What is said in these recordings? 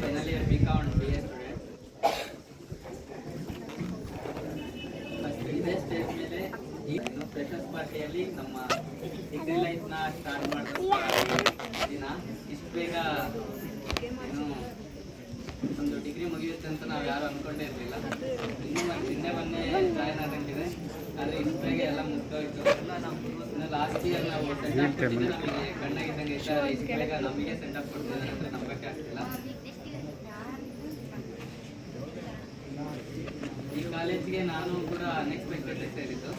Final year BCom and BA student. First ಇದೇ stage ಮೇಲೆ ಇನ್ನು ಫ್ರೆಶರ್ಸ್ ಪಾರ್ಟಿಯಲ್ಲಿ ನಮ್ಮ ಡಿಗ್ರಿ ಲೈಫ್ನ ಸ್ಟಾರ್ಟ್ ಮಾಡಿದ ದಿನ ಇಷ್ಟು ಬೇಗ ಏನು ಒಂದು ಡಿಗ್ರಿ ಮುಗಿಯುತ್ತೆ ಅಂತ ನಾವು ಯಾರು ಅಂದ್ಕೊಂಡೇ ಇರಲಿಲ್ಲ. ನಿನ್ನೆ ಮೊನ್ನೆ ಜಾಯ್ನ್ ಆದಂಗಿದೆ, ಆದರೆ ಇಷ್ಟು ಬೇಗ ಎಲ್ಲ ಮುಗ್ದೋಯ್ತು. ಇನ್ನು ಲಾಸ್ಟ್ ಇಯರ್ ನಾವು ಸೆಂಡ್ ಕೊಟ್ಟಿದ್ದೆ, ನಮಗೆ ಕಣ್ಣಾಗಿದ್ದಂಗೆ ಇಷ್ಟು ಬೇಗ ನಮಗೆ ಸೆಂಡ್ ಅಪ್ ಕೊಡ್ತಿದ್ದಾರೆ ಅಂದರೆ ನಂಬಕ್ಕೆ ಆಗ್ತಿಲ್ಲ. ಈ ಕಾಲೇಜಿಗೆ ನಾನು ಕೂಡ ಅನ್ಎಕ್ಸ್ಪೆಕ್ಟೆಡ್ ಸೇರಿದ್ದು.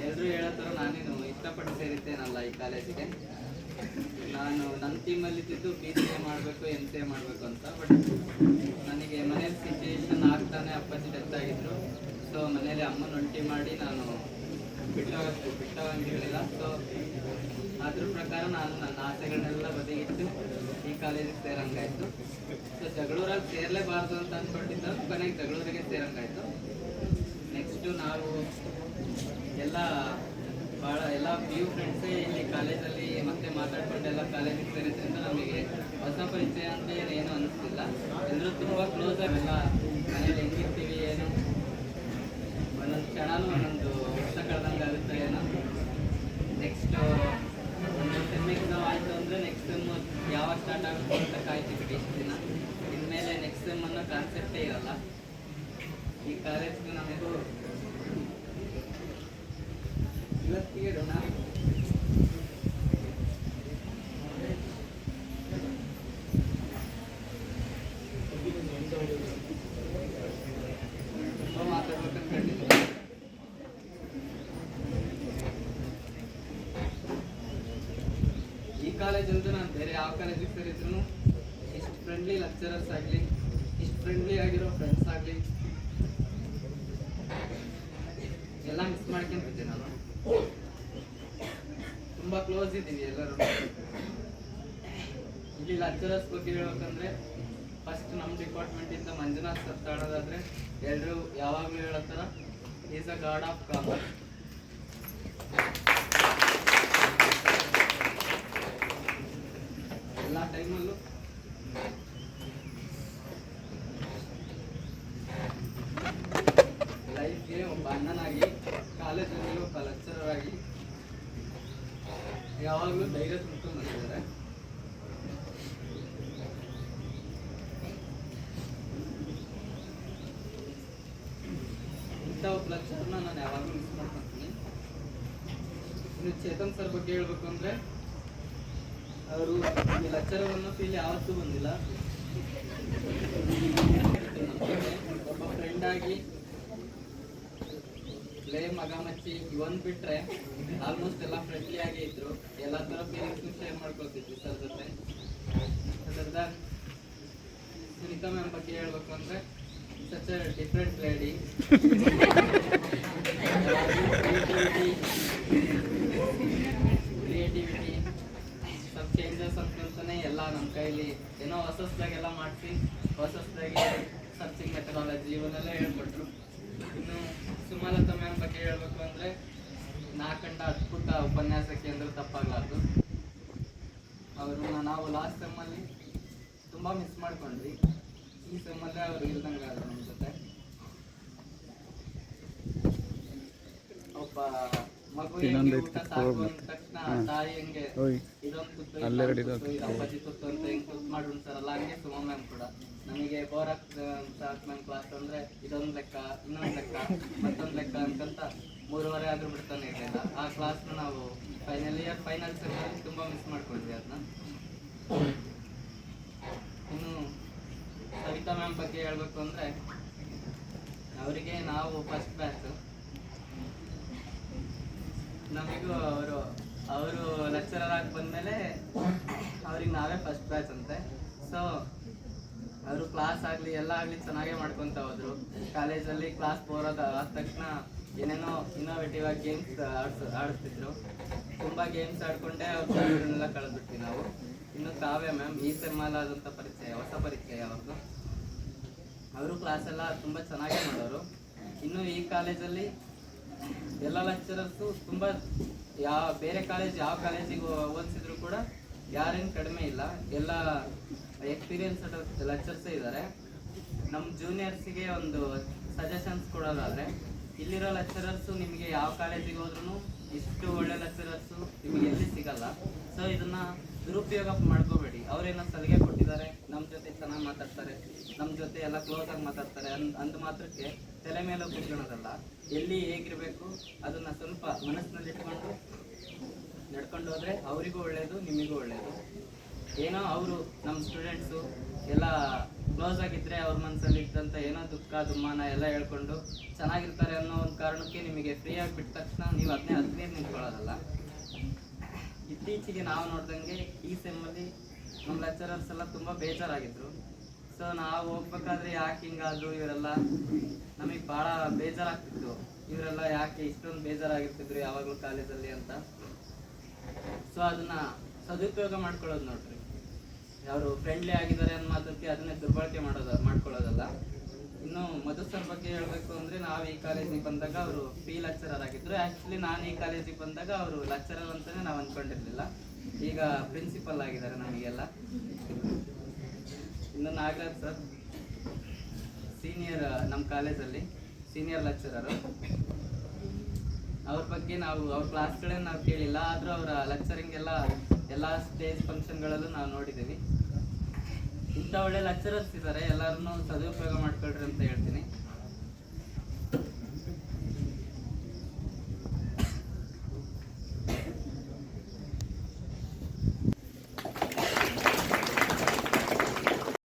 ಎಲ್ಲರೂ ಹೇಳೋ ಥರ ನಾನೇನು ಇಷ್ಟಪಟ್ಟು ಸೇರಿದ್ದೇನಲ್ಲ ಈ ಕಾಲೇಜಿಗೆ. ನಾನು ನನ್ನ ಟೀಮಲ್ಲಿದ್ದು BCA ಮಾಡಬೇಕು, MCA ಮಾಡಬೇಕು ಅಂತ. ಬಟ್ ನನಗೆ ಮನೇಲಿ ಸಿಚುಯೇಷನ್ ಆಗ್ತಾನೆ ಅಪ್ಪಾಜಿ ಡೆತ್ ಆಗಿದ್ರು. ಸೊ ಮನೇಲಿ ಅಮ್ಮನ ಒಂಟಿ ಮಾಡಿ ನಾನು ಬಿಟ್ಟೋಗಂಗಿರಲಿಲ್ಲ. ಸೊ ಅದ್ರ ಪ್ರಕಾರ ನಾನು ನನ್ನ ಆಸೆಗಳನ್ನೆಲ್ಲ ಬದಿಗಿಟ್ಟು ಈ ಕಾಲೇಜಿಗೆ ಸೇರಂಗಾಯ್ತು. ಸೊ ಜಗಳೂರಾಗಿ ಸೇರಲೇಬಾರ್ದು ಅಂತ ಅಂದ್ಕೊಂಡಿದ್ದ, ಕೊನೆಗೆ ಜಗಳೂರಿಗೆ ಸೇರಂಗಾಯ್ತು. ನೆಕ್ಸ್ಟು ನಾವು ಎಲ್ಲ PU ಫ್ರೆಂಡ್ಸೇ ಇಲ್ಲಿ ಕಾಲೇಜಲ್ಲಿ ಮತ್ತೆ ಮಾತಾಡ್ಕೊಂಡೆಲ್ಲ ಕಾಲೇಜಿಗೆ ಸೇರಿದ್ರಿಂದ ನಮಗೆ ಹೊಸ ಪರಿಚಯ ಅಂತ ಏನು ಅನ್ನಿಸ್ತಿಲ್ಲ. ಎಲ್ಲರೂ ತುಂಬ ಕ್ಲೋಸ್ ಆಗೆಲ್ಲ ಮನೇಲಿ ಹೆಂಗಿರ್ತೀವಿ ಏನು ಒಂದೊಂದು ಕ್ಷಣನೂ ಒಂದೊಂದು ವರ್ಷ ಕಳೆದಂಗೆ ಆಗುತ್ತೆ ಏನೋ. ನೆಕ್ಸ್ಟ್ ಒಂದು ಸೆಮ್ ಎಕ್ಸಾಮ್ ಆಯಿತು ಅಂದರೆ ನೆಕ್ಸ್ಟ್ ಸೆಮ್ ಯಾವಾಗ ಸ್ಟಾರ್ಟ್ ಆಗುತ್ತೆ ಅಂತ ಕಾಯ್ತಿಬಿಟ್ಟು ಇಷ್ಟು ದಿನ. ಇನ್ಮೇಲೆ ನೆಕ್ಸ್ಟ್ ಸೆಮ್ ಅನ್ನೋ ಕಾನ್ಸೆಪ್ಟೇ ಇರಲ್ಲ ಈ ಕಾಲೇಜ್ಗೆ. ನಮಗೂ ಇವತ್ತಿಗೆ ಋಣ. ತುಂಬ ಮಾತಾಡ್ಬೇಕಂತ ಕಂಡಿದ್ದೆ. ಈ ಕಾಲೇಜಂತೂ ನಾನು ಬೇರೆ ಯಾವ ಕಾಲೇಜಿಗೆ ಸೇರಿದ್ರು ಇಷ್ಟು ಫ್ರೆಂಡ್ಲಿ ಲೆಕ್ಚರರ್ಸ್ ಆಗಲಿ, ಇಷ್ಟು ಫ್ರೆಂಡ್ಲಿ ಆಗಿರೋ ಫ್ರೆಂಡ್ಸ್ ಆಗಲಿ ಎಲ್ಲ ಮಿಸ್ ಮಾಡ್ಕೊಂತಿದ್ದೆ ನಾನು. ತುಂಬ ಕ್ಲೋಸ್ ಇದ್ದೀವಿ ಎಲ್ಲರೂ. ಇಲ್ಲಿ ಲೆಕ್ಚರರ್ಸ್ ಬಗ್ಗೆ ಹೇಳ್ಬೇಕಂದ್ರೆ ಫಸ್ಟ್ ನಮ್ಮ ಡಿಪಾರ್ಟ್ಮೆಂಟಿಂದ ಮಂಜುನಾಥ್ ಸತ್ತಾಡೋದಾದರೆ ಎಲ್ಲರೂ ಯಾವಾಗಲೂ ಹೇಳೋ ಥರ is a god of commerce. ಎಲ್ಲ ಟೈಮಲ್ಲೂ ಲೈಫ್ಗೆ ಒಬ್ಬ ಅಣ್ಣನಾಗಿ, ಕಾಲೇಜಲ್ಲಿ ಒಬ್ಬ ಲೆಕ್ಚರರ್ ಆಗಿ ಯಾವಾಗಲೂ ಧೈರ್ಯ ತುಂಬ್ಕೊಂಡು ಬಂದಿದ್ದಾರೆ. ಇಂಥ ಒಬ್ಬ ಲೆಕ್ಚರ್ನ ನಾನು ಯಾವಾಗಲೂ ಮಿಸ್ ಮಾಡ್ಕೊತೀನಿ. ಇನ್ನು ಚೇತನ್ ಸರ್ ಬಗ್ಗೆ ಹೇಳ್ಬೇಕು ಅಂದರೆ ಅವರು ಈ ಲೆಕ್ಚರರ್ ಅನ್ನೋ ಫೀಲ್ ಯಾವತ್ತೂ ಬಂದಿಲ್ಲ. ಒಬ್ಬ ಫ್ರೆಂಡ್ ಆಗಿ ಮಗ ಮಚ್ಚಿ ಇವನ್ ಬಿಟ್ರೆ ಆಲ್ಮೋಸ್ಟ್ ಎಲ್ಲ ಫ್ರೆಂಡ್ಲಿ ಆಗೇ ಇದ್ರು. ಎಲ್ಲ ಥರ ಫೀಲಿಂಗ್ಸ್ನು ಶೇರ್ ಮಾಡ್ಕೊಳ್ತಿದ್ವಿ ಸರ್ ಜೊತೆ. ಅದರಿಂದ ಸುನೀತಾ ಮ್ಯಾಮ್ ಬಗ್ಗೆ ಹೇಳ್ಬೇಕು ಅಂದರೆ such a different lady. Creativity ಸ್ವಲ್ಪ ಚೇಂಜಸ್ ಅಂತಂತಾನೆ ಎಲ್ಲ ನಮ್ಮ ಕೈಲಿ ಏನೋ ಹೊಸದಾಗೆಲ್ಲ ಮಾಡಿಸಿ ಹೊಸದಾಗಿ ಸರ್ಚಿಂಗ್ ಮೆಥಡಾಲಜಿ ಇವನ್ನೆಲ್ಲ ಹೇಳ್ಕೊಟ್ರು. ಇನ್ನು ಸುಮಲತಾ ಮ್ಯಾಮ್ ಬಗ್ಗೆ ಹೇಳ್ಬೇಕು ಅಂದರೆ ನಾ ಕಂಡ ಅದ್ಭುತ ಉಪನ್ಯಾಸಕ್ಕೆ ಅಂದ್ರೆ ತಪ್ಪಾಗಲಾರ್ದು. ಅವರು ನಾವು ಲಾಸ್ಟ್ ಸೆಮ್ಮಲ್ಲಿ ತುಂಬ ಮಿಸ್ ಮಾಡ್ಕೊಂಡ್ವಿ. ಈ ಸೆಮ್ಮಲ್ಲೇ ಅವರು ಇಲ್ದಂಗೆ ಆದರು ನಮ್ಮ ಜೊತೆ. ಒಬ್ಬ ಮಗು ಊಟ ಸಾಕು ಅಂದ ತಕ್ಷಣ ತಾಯಿ ಹೆಂಗೆ ಇದೊಂದು ತುತ್ತು ಅಪ್ಪಾಜಿ ತುತ್ತು ಅಂತ ಹೆಂಗೆ ತುತ್ತು ಮಾಡಿ ಉಣ್ತಾರಲ್ಲ, ಹಂಗೆ ಸುಮ ಮ್ಯಾಮ್ ಕೂಡ ನಮಗೆ ಬೋರ್ ಆಗ್ತದೆ ಅಂತ ಮ್ಯಾಮ್ ಕ್ಲಾಸ್ ಅಂದರೆ ಇದೊಂದು ಲೆಕ್ಕ, ಇನ್ನೊಂದು ಲೆಕ್ಕ, ಮತ್ತೊಂದು ಲೆಕ್ಕ ಅಂತಂತ 3:30 ಆದರೂ ಬಿಡ್ತಾನೆ ಇರಲಿಲ್ಲ. ಆ ಕ್ಲಾಸ್ನ ನಾವು ಫೈನಲ್ ಇಯರ್ ಫೈನಲ್ ಸೆಮ್ಮಲ್ಲಿ ತುಂಬ ಮಿಸ್ ಮಾಡ್ಕೊಂಡ್ವಿ ಅದನ್ನ. ಇನ್ನು ಸವಿತಾ ಮ್ಯಾಮ್ ಬಗ್ಗೆ ಹೇಳ್ಬೇಕು ಅಂದರೆ ಅವರಿಗೆ ನಾವು ಫಸ್ಟ್ ಬ್ಯಾಚ್. ನಮಗೂ ಅವರು ಲೆಕ್ಚರರ್ ಆಗಿ ಬಂದಮೇಲೆ ಅವ್ರಿಗೆ ನಾವೇ ಫಸ್ಟ್ ಬ್ಯಾಚ್ ಅಂತೆ. ಸೊ ಅವರು ಕ್ಲಾಸ್ ಆಗಲಿ ಎಲ್ಲ ಆಗಲಿ ಚೆನ್ನಾಗೇ ಮಾಡ್ಕೊತ ಹೋದರು. ಕಾಲೇಜಲ್ಲಿ ಕ್ಲಾಸ್ ಬೋರೋದು ಆದ ತಕ್ಷಣ ಏನೇನೋ ಇನ್ನೋವೇಟಿವ್ ಆಗಿ ಗೇಮ್ಸ್ ಆಡಿಸ್ತಿದ್ರು. ತುಂಬ ಗೇಮ್ಸ್ ಆಡಿಕೊಂಡೇ ಅವ್ರನ್ನೆಲ್ಲ ಕಳೆದ್ಬಿಟ್ವಿ ನಾವು. ಇನ್ನು ಕಾವ್ಯ ಮ್ಯಾಮ್ ಈ ಸೆಮ್ಮಲ್ಲಾದಂಥ ಪರಿಚಯ, ಹೊಸ ಪರಿಚಯ ಅವ್ರದ್ದು. ಅವರು ಕ್ಲಾಸೆಲ್ಲ ತುಂಬ ಚೆನ್ನಾಗೇ ಮಾಡೋರು. ಇನ್ನು ಈ ಕಾಲೇಜಲ್ಲಿ ಎಲ್ಲ ಲೆಕ್ಚರರ್ಸು ತುಂಬ ಬೇರೆ ಕಾಲೇಜ್ ಯಾವ ಕಾಲೇಜಿಗೆ ಹೋಲಿಸಿದ್ರು ಕೂಡ ಯಾರೇನು ಕಡಿಮೆ ಇಲ್ಲ. ಎಲ್ಲ ಎಕ್ಸ್ಪೀರಿಯನ್ಸ್ಡ್ ಲೆಕ್ಚರ್ಸೇ ಇದ್ದಾರೆ. ನಮ್ಮ ಜೂನಿಯರ್ಸಿಗೆ ಒಂದು ಸಜೆಷನ್ಸ್ ಕೊಡೋದಾದರೆ, ಇಲ್ಲಿರೋ ಲೆಕ್ಚರರ್ಸು ನಿಮಗೆ ಯಾವ ಕಾಲೇಜಿಗೆ ಹೋದ್ರೂ ಇಷ್ಟು ಒಳ್ಳೆ ಲೆಕ್ಚರರ್ಸು ನಿಮಗೆ ಎಲ್ಲಿ ಸಿಗಲ್ಲ. ಸೊ ಇದನ್ನು ದುರುಪಯೋಗ ಮಾಡ್ಕೋಬೇಡಿ. ಅವರೇನೋ ಸಲಿಗೆ ಕೊಟ್ಟಿದ್ದಾರೆ, ನಮ್ಮ ಜೊತೆ ಚೆನ್ನಾಗಿ ಮಾತಾಡ್ತಾರೆ, ನಮ್ಮ ಜೊತೆ ಎಲ್ಲ ಕ್ಲೋಸಾಗಿ ಮಾತಾಡ್ತಾರೆ ಅಂದ ಮಾತ್ರಕ್ಕೆ ತಲೆ ಮೇಲೆ ಕೂತ್ಕೊಳ್ಳೋದಲ್ಲ. ಎಲ್ಲಿ ಹೇಗಿರಬೇಕು ಅದನ್ನು ಸ್ವಲ್ಪ ಮನಸ್ಸಿನಲ್ಲಿಟ್ಕೊಂಡು ನಡ್ಕೊಂಡು ಹೋದರೆ ಅವರಿಗೂ ಒಳ್ಳೆಯದು, ನಿಮಗೂ ಒಳ್ಳೆಯದು. ಏನೋ ಅವರು ನಮ್ಮ ಸ್ಟೂಡೆಂಟ್ಸು ಎಲ್ಲ ಕ್ಲೋಸ್ ಆಗಿದ್ದರೆ ಅವ್ರ ಮನಸ್ಸಲ್ಲಿ ಇದ್ದಂಥ ಏನೋ ದುಃಖ ದುಮ್ಮಾನ ಎಲ್ಲ ಹೇಳ್ಕೊಂಡು ಚೆನ್ನಾಗಿರ್ತಾರೆ ಅನ್ನೋ ಒಂದು ಕಾರಣಕ್ಕೆ ನಿಮಗೆ ಫ್ರೀಯಾಗಿ ಬಿಟ್ಟ ತಕ್ಷಣ ನೀವು ಅದನ್ನೇ ಹದಿನೈದು ನಿಂತ್ಕೊಳ್ಳೋದಲ್ಲ. ಇತ್ತೀಚೆಗೆ ನಾವು ನೋಡ್ದಂಗೆ ಈ ಸೆಮ್ಮಲ್ಲಿ ನಮ್ಮ ಲೆಕ್ಚರರ್ಸ್ ಎಲ್ಲ ತುಂಬ ಬೇಜಾರಾಗಿದ್ದರು. ಸೊ ನಾವು ಹೋಗ್ಬೇಕಾದ್ರೆ ಯಾಕೆ ಹಿಂಗಾದ್ರು ಇವರೆಲ್ಲ ನಮಗೆ ಭಾಳ ಬೇಜಾರಾಗ್ತಿತ್ತು. ಇವರೆಲ್ಲ ಯಾಕೆ ಇಷ್ಟೊಂದು ಬೇಜಾರಾಗಿರ್ತಿದ್ರು ಯಾವಾಗಲೂ ಕಾಲೇಜಲ್ಲಿ ಅಂತ. ಸೊ ಅದನ್ನು ಸದುಪಯೋಗ ಮಾಡ್ಕೊಳ್ಳೋದು ನೋಡ್ರಿ. ಅವರು ಫ್ರೆಂಡ್ಲಿ ಆಗಿದ್ದಾರೆ ಅನ್ನೋ ಮಾತಕ್ಕೆ ಅದನ್ನೇ ದುರ್ಬಳಕೆ ಮಾಡ್ಕೊಳ್ಳೋದಲ್ಲ. ಇನ್ನು ಮಧು ಸರ್ ಬಗ್ಗೆ ಹೇಳಬೇಕು ಅಂದರೆ, ನಾವು ಈ ಕಾಲೇಜಿಗೆ ಬಂದಾಗ ಅವರು ಪಿ ಲೆಕ್ಚರರ್ ಆಗಿದ್ದರು. ಆ್ಯಕ್ಚುಲಿ ನಾನು ಈ ಕಾಲೇಜಿಗೆ ಬಂದಾಗ ಅವರು ಲೆಕ್ಚರರ್ ಅಂತಲೇ ನಾವು ಅಂದ್ಕೊಂಡಿರಲಿಲ್ಲ. ಈಗ ಪ್ರಿನ್ಸಿಪಲ್ ಆಗಿದ್ದಾರೆ ನಮಗೆಲ್ಲ. ಇನ್ನು ನಾಗರಾಜ್ ಸರ್ ಸೀನಿಯರ್ ನಮ್ಮ ಕಾಲೇಜಲ್ಲಿ ಸೀನಿಯರ್ ಲೆಕ್ಚರರು. ಅವ್ರ ಬಗ್ಗೆ ನಾವು ಅವ್ರ ಕ್ಲಾಸ್ಗಳೇನು ನಾವು ಕೇಳಿಲ್ಲ, ಆದರೂ ಅವರ ಲೆಕ್ಚರಿಂಗ್ ಎಲ್ಲ ಸ್ಟೇಜ್ ಫಂಕ್ಷನ್ಗಳಲ್ಲೂ ನಾವು ನೋಡಿದ್ದೀವಿ. ಇಂಥ ಒಳ್ಳೆ ಲೆಕ್ಚರರ್ಸ್ ಇದ್ದಾರೆ, ಎಲ್ಲರನ್ನೂ ಸದುಪಯೋಗ ಮಾಡ್ಕೊಳ್ರಿ ಅಂತ ಹೇಳ್ತೀನಿ.